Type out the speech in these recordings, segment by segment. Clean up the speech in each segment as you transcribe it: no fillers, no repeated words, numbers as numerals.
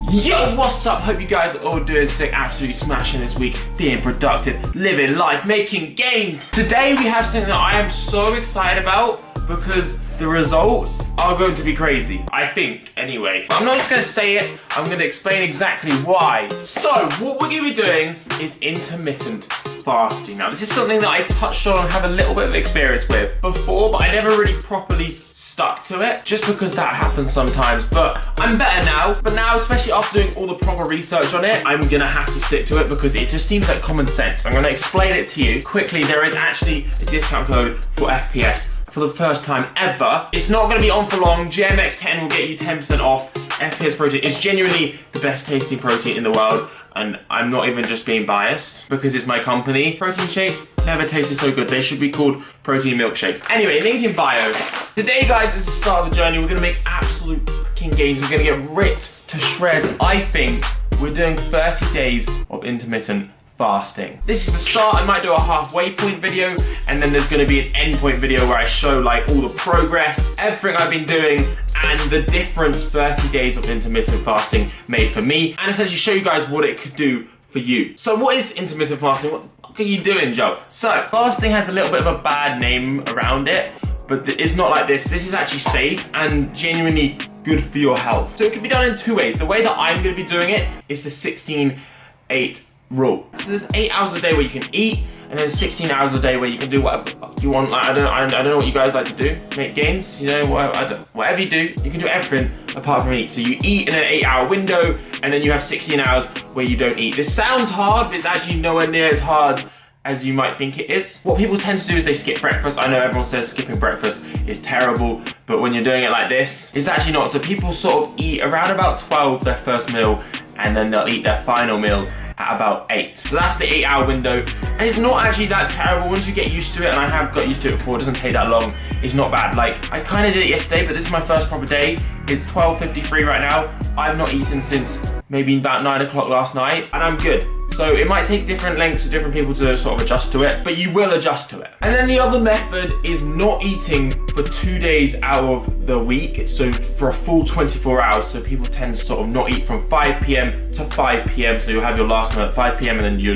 Yo, what's up? Hope you guys are all doing sick, absolutely smashing this week, being productive, living life, making gains. Today we have something that I am so excited about because the results are going to be crazy. I think, anyway. I'm not just gonna say it, I'm gonna explain exactly why. So, what we're gonna be doing is intermittent fasting. Now, this is something that I touched on and have a little bit of experience with before, but I never really properly stuck to it, just because that happens sometimes. But I'm better now. But now, especially after doing all the proper research on it, I'm gonna have to stick to it because it just seems like common sense. I'm gonna explain it to you quickly. There is actually a discount code for FPS for the first time ever. It's not gonna be on for long. GMX10 will get you 10% off. FPS protein is genuinely the best tasting protein in the world. And I'm not even just being biased because it's my company. Protein shakes never tasted so good. They should be called protein milkshakes. Anyway, link in bio. Today, guys, is the start of the journey. We're gonna make absolute fucking gains. We're gonna get ripped to shreds. I think we're doing 30 days of intermittent fasting. This is the start. I might do a halfway point video, and then there's gonna be an end point video where I show like all the progress, everything I've been doing, and the difference 30 days of intermittent fasting made for me, and essentially show you guys what it could do for you. So what is intermittent fasting? What the fuck are you doing, Joe? So, fasting has a little bit of a bad name around it, but it's not like this. This is actually safe and genuinely good for your health. So it can be done in two ways. The way that I'm gonna be doing it is the 16-8 rule. So there's 8 hours a day where you can eat, and there's 16 hours a day where you can do whatever the fuck you want. Like, I don't know what you guys like to do. Make gains, you know, whatever you do, you can do everything apart from eat. So you eat in an 8-hour window, and then you have 16 hours where you don't eat. This sounds hard, but it's actually nowhere near as hard as you might think it is. What people tend to do is they skip breakfast. I know everyone says skipping breakfast is terrible, but when you're doing it like this, it's actually not. So people sort of eat around about 12 their first meal, and then they'll eat their final meal at about 8. So that's the 8-hour window, and it's not actually that terrible once you get used to it, and I have got used to it before. It doesn't take that long. It's not bad. Like, I kind of did it yesterday, but this is my first proper day. It's 12:53 right now. I've not eaten since maybe about 9 o'clock last night, and I'm good. So it might take different lengths for different people to sort of adjust to it, but you will adjust to it. And then the other method is not eating for 2 days out of the week, so for a full 24 hours. So people tend to sort of not eat from 5 p.m. to 5 p.m. So you'll have your last meal at 5 p.m. and then you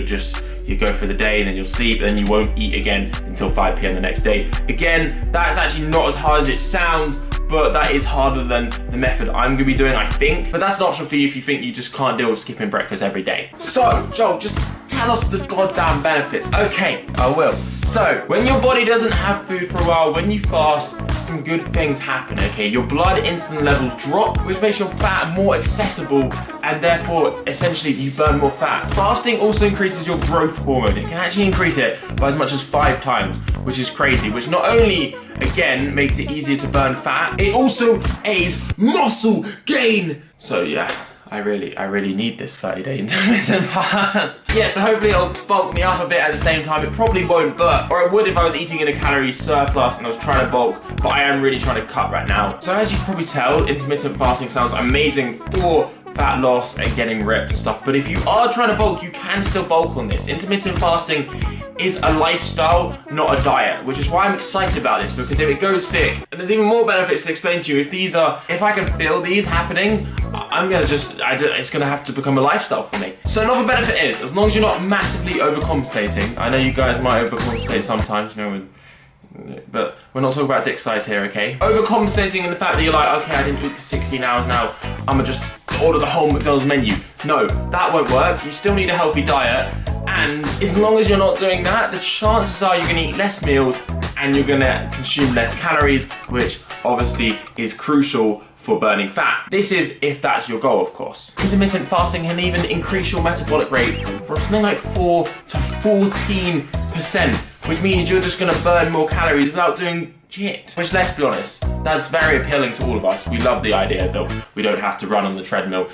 go for the day, and then you'll sleep, and then you won't eat again until 5 p.m. the next day. Again, that's actually not as hard as it sounds, but that is harder than the method I'm gonna be doing, I think. But that's an option for you if you think you just can't deal with skipping breakfast every day. So, Joel, just tell us the goddamn benefits. Okay, I will. So, when your body doesn't have food for a while, when you fast, some good things happen, okay? Your blood insulin levels drop, which makes your fat more accessible, and therefore, essentially, you burn more fat. Fasting also increases your growth hormone. It can actually increase it by as much as 5 times, which is crazy, which not only, again, makes it easier to burn fat, it also aids muscle gain. So yeah, I really need this 30-day intermittent fast. Yeah, so hopefully it'll bulk me up a bit at the same time. It probably won't, or it would if I was eating in a calorie surplus and I was trying to bulk, but I am really trying to cut right now. So as you can probably tell, intermittent fasting sounds amazing for fat loss and getting ripped and stuff, but if you are trying to bulk, you can still bulk on this. Intermittent fasting is a lifestyle, not a diet, which is why I'm excited about this, because if it goes sick, and there's even more benefits to explain to you. If I can feel these happening, it's gonna have to become a lifestyle for me. So another benefit is, as long as you're not massively overcompensating, I know you guys might overcompensate sometimes, you know, but we're not talking about dick size here, okay? Overcompensating in the fact that you're like, okay, I didn't eat for 16 hours now, I'm gonna just order the whole McDonald's menu. No, that won't work. You still need a healthy diet, and as long as you're not doing that, the chances are you're gonna eat less meals and you're gonna consume less calories, which obviously is crucial for burning fat. This is if that's your goal, of course. Intermittent fasting can even increase your metabolic rate from something like 4 to 14%, which means you're just gonna burn more calories without doing shit. Which, let's be honest, that's very appealing to all of us. We love the idea that we don't have to run on the treadmill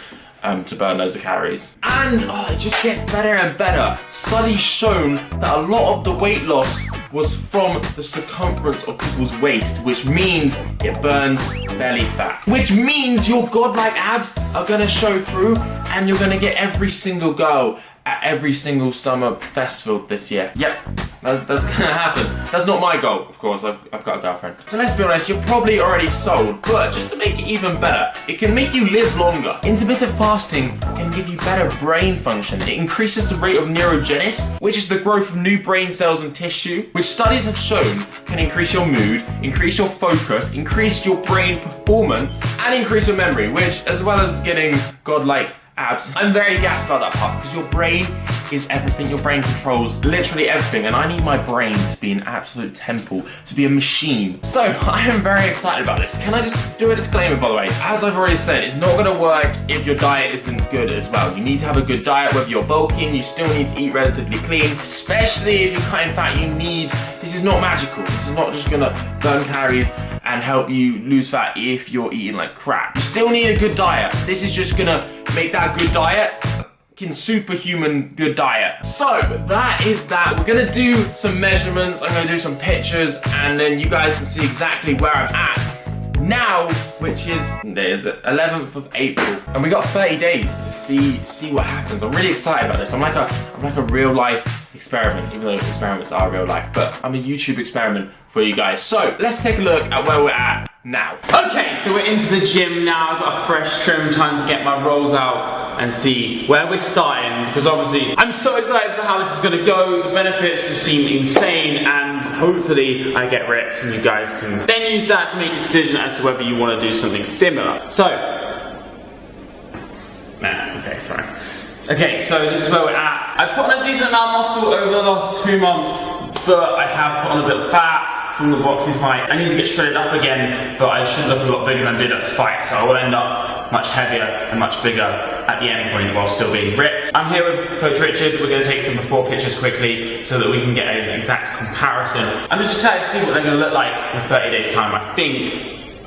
to burn loads of calories. And it just gets better and better. Studies shown that a lot of the weight loss was from the circumference of people's waist, which means it burns belly fat. Which means your godlike abs are gonna show through and you're gonna get every single go at every single summer festival this year. Yep, that's gonna happen. That's not my goal, of course, I've got a girlfriend. So let's be honest, you're probably already sold, but just to make it even better, it can make you live longer. Intermittent fasting can give you better brain function. It increases the rate of neurogenesis, which is the growth of new brain cells and tissue, which studies have shown can increase your mood, increase your focus, increase your brain performance, and increase your memory, which, as well as getting godlike abs. I'm very gassed about that part because your brain is everything. Your brain controls literally everything, and I need my brain to be an absolute temple, to be a machine. So I am very excited about this. Can I just do a disclaimer, by the way? As I've already said, it's not gonna work if your diet isn't good as well. You need to have a good diet, whether you're bulking, you still need to eat relatively clean, especially if you're cutting fat. This is not magical. This is not just gonna burn calories and help you lose fat if you're eating like crap. You still need a good diet. This is just gonna make that good diet a superhuman good diet. So that is that. We're gonna do some measurements, I'm gonna do some pictures, and then you guys can see exactly where I'm at now, which is, today is it, 11th of April. And we got 30 days to see what happens. I'm really excited about this. I'm like a real life experiment, even though experiments are real life, but I'm a YouTube experiment for you guys. So let's take a look at where we're at now. Okay, so we're into the gym now. I've got a fresh trim, time to get my rolls out and see where we're starting, because obviously I'm so excited for how this is gonna go. The benefits just seem insane, and hopefully I get ripped and you guys can then use that to make a decision as to whether you want to do something similar. So, okay, sorry. Okay, so this is where we're at. I've put on a decent amount of muscle over the last 2 months, but I have put on a bit of fat from the boxing fight. I need to get shredded up again, but I should look a lot bigger than I did at the fight, so I will end up much heavier and much bigger at the end point while still being ripped. I'm here with Coach Richard. We're going to take some before pictures quickly so that we can get an exact comparison. I'm just excited to see what they're going to look like in 30 days time. I think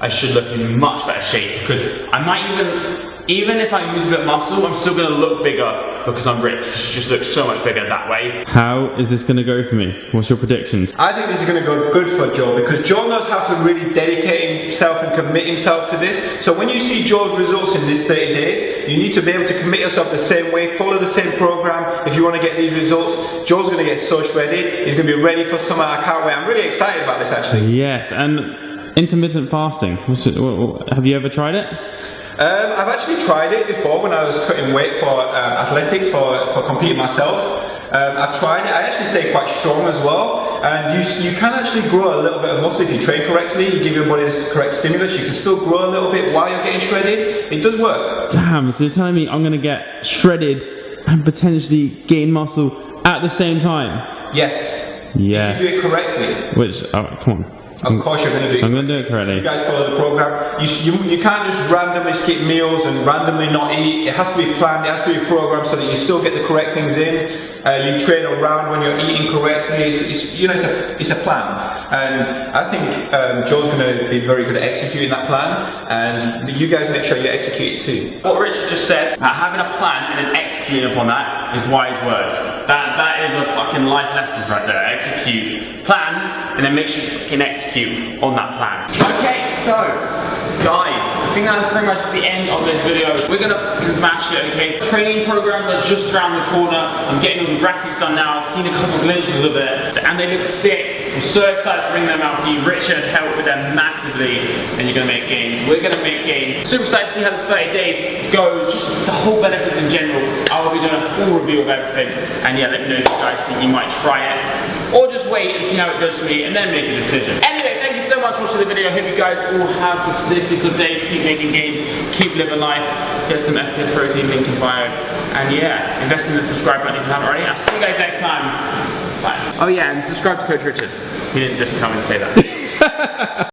I should look in much better shape, because I might even if I lose a bit of muscle, I'm still going to look bigger because I'm ripped, because it just looks so much bigger that way. How is this going to go for me? What's your predictions? I think this is going to go good for Joe, because Joe knows how to really dedicate himself and commit himself to this. So when you see Joe's results in this 30 days, you need to be able to commit yourself the same way, follow the same program if you want to get these results. Joe's going to get so shredded, he's going to be ready for summer. I can't wait. I'm really excited about this actually. Yes, and intermittent fasting. Have you ever tried it? I've actually tried it before when I was cutting weight for athletics, for competing myself. I've tried it. I actually stay quite strong as well, and you can actually grow a little bit of muscle if you train correctly. You give your body the correct stimulus, you can still grow a little bit while you're getting shredded. It does work. Damn, so you're telling me I'm going to get shredded and potentially gain muscle at the same time? Yes. Yeah. If you do it correctly. Which, come on. Of course you're going to do it. I'm going to do it correctly. You guys follow the program. You can't just randomly skip meals and randomly not eat. It has to be planned, it has to be programmed so that you still get the correct things in. You train around when you're eating correctly. It's a plan. And I think Joe's going to be very good at executing that plan. And you guys make sure you execute it too. What Richard just said, having a plan and then executing upon that is wise words. That is a fucking life lesson right there. Execute, plan, and then make sure you can execute on that plan. Okay, so guys, I think that's pretty much the end of this video. We're gonna smash it, okay? Training programs are just around the corner. I'm getting all the graphics done now. I've seen a couple of glimpses of it, and they look sick. I'm so excited to bring them out for you. Richard helped with them massively, and you're gonna make gains. We're gonna make gains. Super excited to see how the 30 days goes, just the whole benefits in general. I will be doing a full review of everything, and yeah, let me know if you guys think you might try it, or just wait and see how it goes for me, and then make a decision. Anyway, thank you so much for watching the video. I hope you guys all have the sickest of days. Keep making gains, keep living life, get some FPS protein, link in bio, and yeah, invest in the subscribe button if you haven't already. I'll see you guys next time. Bye. Oh yeah, and subscribe to Coach Richard. He didn't just tell me to say that.